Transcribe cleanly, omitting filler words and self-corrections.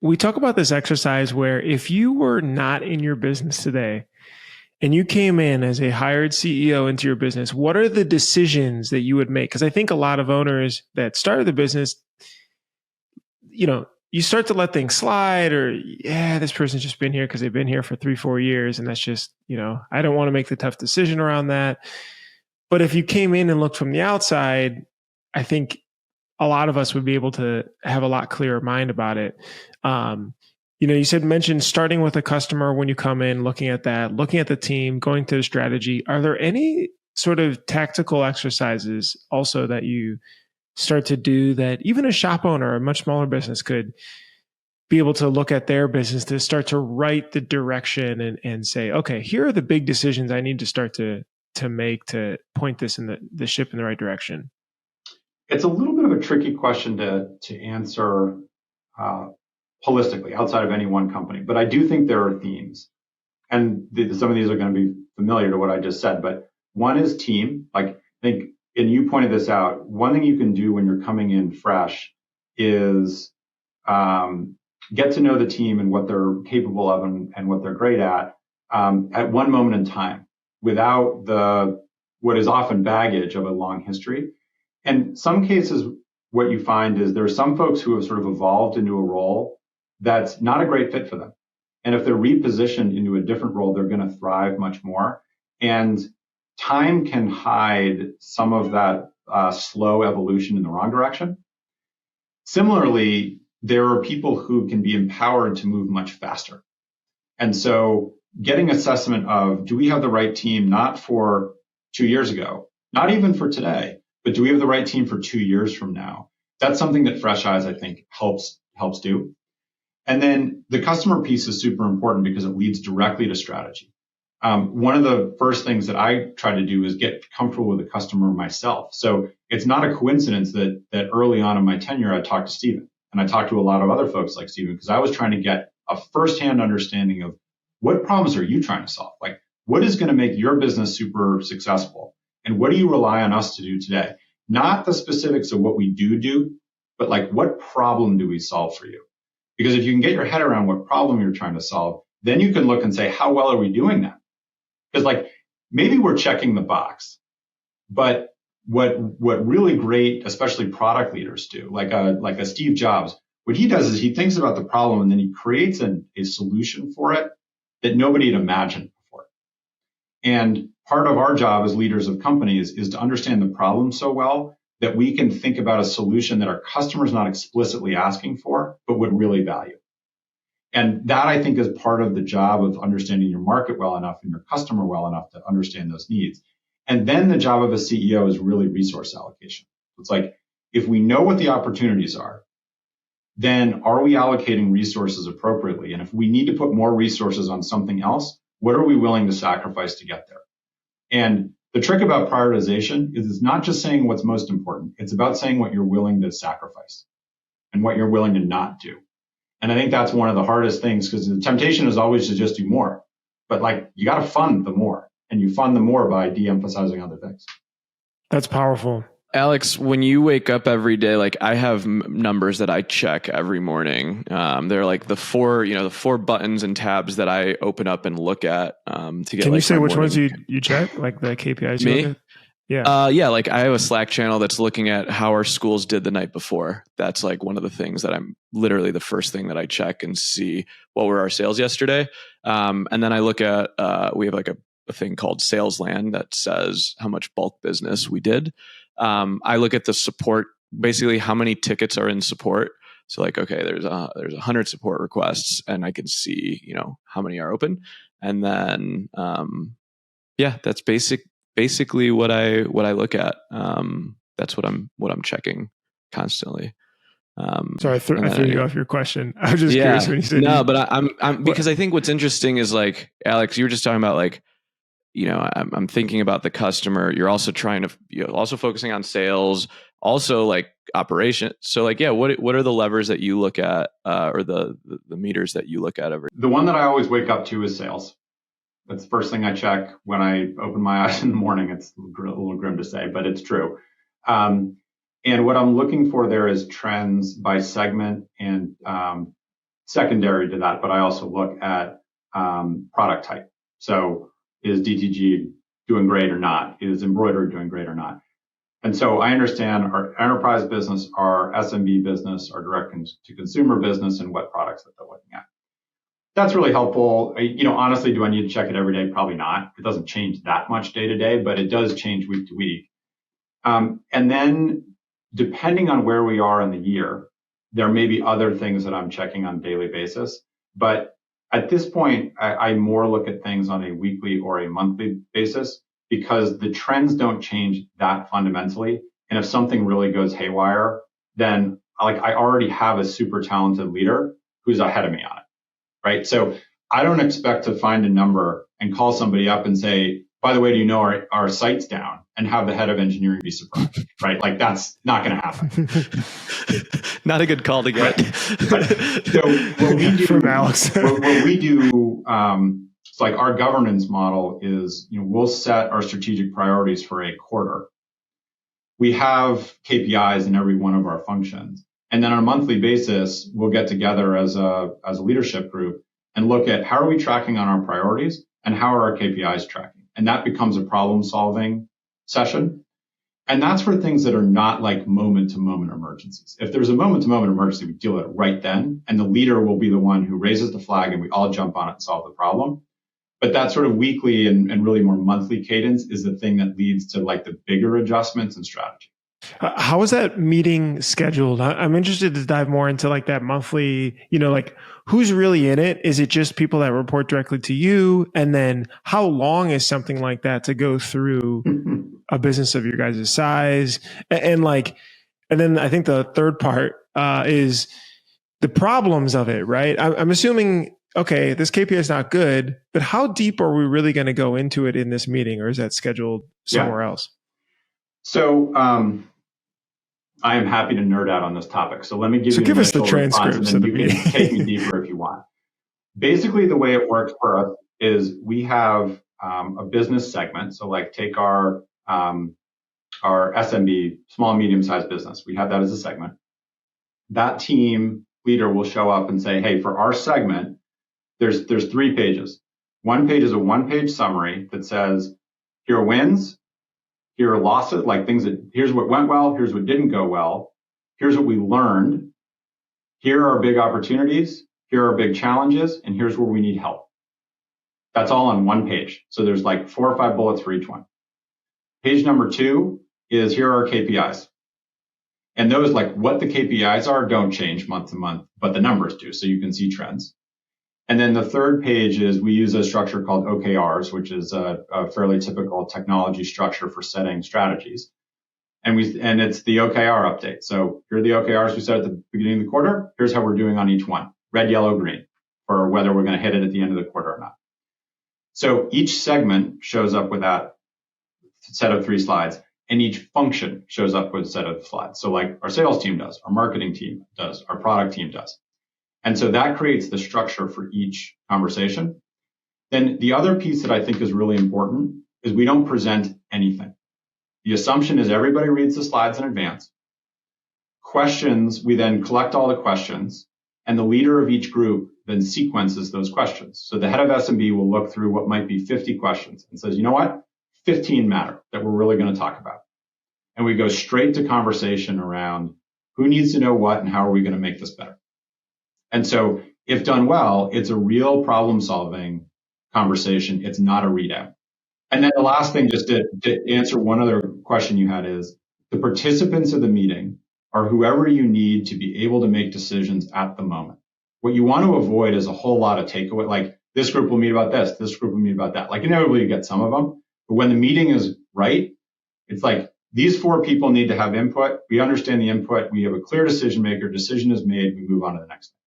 we talk about this exercise where if you were not in your business today and you came in as a hired CEO into your business, what are the decisions that you would make? Because I think a lot of owners that started the business, you start to let things slide, or, yeah, this person's just been here because they've been here for 3-4 years. And that's just, I don't want to make the tough decision around that. But if you came in and looked from the outside, I think a lot of us would be able to have a lot clearer mind about it. You mentioned starting with a customer when you come in, looking at that, looking at the team, going to the strategy. Are there any sort of tactical exercises also that you start to do that even a shop owner, a much smaller business, could be able to look at their business to start to write the direction and say, okay, here are the big decisions I need to start to make to point this in the ship in the right direction? It's a little bit of a tricky question to answer holistically outside of any one company, but I do think there are themes, and some of these are going to be familiar to what I just said. But one is team. Like, I think, and you pointed this out, one thing you can do when you're coming in fresh is get to know the team and what they're capable of and what they're great at one moment in time, without what is often baggage of a long history. And some cases, what you find is there are some folks who have sort of evolved into a role that's not a great fit for them. And if they're repositioned into a different role, they're going to thrive much more. And time can hide some of that slow evolution in the wrong direction. Similarly, there are people who can be empowered to move much faster. And so getting assessment of, do we have the right team, not for 2 years ago, not even for today, but do we have the right team for 2 years from now? That's something that Fresh Eyes, I think, helps do. And then the customer piece is super important because it leads directly to strategy. One of the first things that I try to do is get comfortable with the customer myself. So it's not a coincidence that early on in my tenure, I talked to Stephen, and I talked to a lot of other folks like Stephen, because I was trying to get a firsthand understanding of what problems are you trying to solve? Like, what is going to make your business super successful? And what do you rely on us to do today? Not the specifics of what we do, but like, what problem do we solve for you? Because if you can get your head around what problem you're trying to solve, then you can look and say, how well are we doing that? Because like, maybe we're checking the box, but what really great, especially product leaders do, like a Steve Jobs, what he does is he thinks about the problem and then he creates a solution for it that nobody had imagined before. And part of our job as leaders of companies is to understand the problem so well that we can think about a solution that our customer's not explicitly asking for, but would really value. And that, I think, is part of the job of understanding your market well enough and your customer well enough to understand those needs. And then the job of a CEO is really resource allocation. It's like, if we know what the opportunities are, then are we allocating resources appropriately? And if we need to put more resources on something else, what are we willing to sacrifice to get there? And the trick about prioritization is it's not just saying what's most important. It's about saying what you're willing to sacrifice and what you're willing to not do. And I think that's one of the hardest things, because the temptation is always to just do more. But like, you got to fund the more, and you fund the more by de-emphasizing other things. That's powerful. Alex, when you wake up every day, like I have numbers that I check every morning. They're like the four buttons and tabs that I open up and look at to get. Can you say which ones you check, like the KPIs? Me? Yeah. Like I have a Slack channel that's looking at how our schools did the night before. That's like one of the things that I'm literally the first thing that I check and see what were our sales yesterday. And then I look at, we have like a thing called Sales Land that says how much bulk business we did. I look at the support, basically how many tickets are in support. So like, okay, there's 100 support requests and I can see, how many are open. And then, that's basically what I look at. That's what I'm checking constantly. Sorry, I threw you off your question. I was just curious when you said but I'm because I think what's interesting is like, Alex, you were just talking about like, I'm thinking about the customer. You're also also focusing on sales, also like operation. So like, what are the levers that you look at, or the meters that you look at every? The one that I always wake up to is sales. That's the first thing I check when I open my eyes in the morning. It's a little grim to say, but it's true. And what I'm looking for there is trends by segment and secondary to that, but I also look at product type. So is DTG doing great or not? Is embroidery doing great or not? And so I understand our enterprise business, our SMB business, our direct to consumer business, and what products that they're looking at. That's really helpful. Honestly, do I need to check it every day? Probably not. It doesn't change that much day to day, but it does change week to week. And then depending on where we are in the year, there may be other things that I'm checking on a daily basis. But at this point, I more look at things on a weekly or a monthly basis because the trends don't change that fundamentally. And if something really goes haywire, then I already have a super talented leader who's ahead of me on it, right? So I don't expect to find a number and call somebody up and say, by the way, do you know our site's down? And have the head of engineering be surprised, right? Like that's not going to happen. Not a good call to get. Right. So what we do, from Alex. what we do, it's like our governance model is, we'll set our strategic priorities for a quarter. We have KPIs in every one of our functions, and then on a monthly basis, we'll get together as a leadership group and look at how are we tracking on our priorities and how are our KPIs tracking, and that becomes a problem-solving session. And that's for things that are not like moment-to-moment emergencies. If there's a moment-to-moment emergency, we deal with it right then, and the leader will be the one who raises the flag and we all jump on it and solve the problem. But that sort of weekly and really more monthly cadence is the thing that leads to like the bigger adjustments in strategy. How is that meeting scheduled? I'm interested to dive more into like that monthly, like who's really in it? Is it just people that report directly to you? And then how long is something like that to go through a business of your guys' size? And then I think the third part is the problems of it, right? I'm assuming, okay, this KPI is not good, but how deep are we really going to go into it in this meeting, or is that scheduled somewhere else? So, I am happy to nerd out on this topic. So let me give us the transcripts and then you can take me deeper if you want. Basically, the way it works for us is we have a business segment. So like take our SMB, small, medium-sized business. We have that as a segment. That team leader will show up and say, hey, for our segment, there's 3 pages. One page is a one-page summary that says, here are wins, here are losses, like things that, here's what went well, here's what didn't go well, here's what we learned, here are our big opportunities, here are our big challenges, and here's where we need help. That's all on one page. So there's like 4 or 5 bullets for each one. Page number 2 is here are our KPIs. And those, like what the KPIs are, don't change month to month, but the numbers do, so you can see trends. And then the third page is we use a structure called OKRs, which is a fairly typical technology structure for setting strategies. And it's the OKR update. So here are the OKRs we set at the beginning of the quarter. Here's how we're doing on each one. Red, yellow, green, for whether we're going to hit it at the end of the quarter or not. So each segment shows up with that set of 3 slides, and each function shows up with a set of slides. So like our sales team does, our marketing team does, our product team does. And so that creates the structure for each conversation. Then the other piece that I think is really important is we don't present anything. The assumption is everybody reads the slides in advance. Questions, we then collect all the questions, and the leader of each group then sequences those questions. So the head of SMB will look through what might be 50 questions and says, you know what? 15 matter that we're really going to talk about. And we go straight to conversation around who needs to know what and how are we going to make this better. And so if done well, it's a real problem-solving conversation. It's not a readout. And then the last thing, just to answer one other question you had, is the participants of the meeting are whoever you need to be able to make decisions at the moment. What you want to avoid is a whole lot of takeaway, like this group will meet about this group will meet about that. Like inevitably you get some of them, but when the meeting is right, it's like these 4 people need to have input. We understand the input. We have a clear decision maker. Decision is made. We move on to the next thing.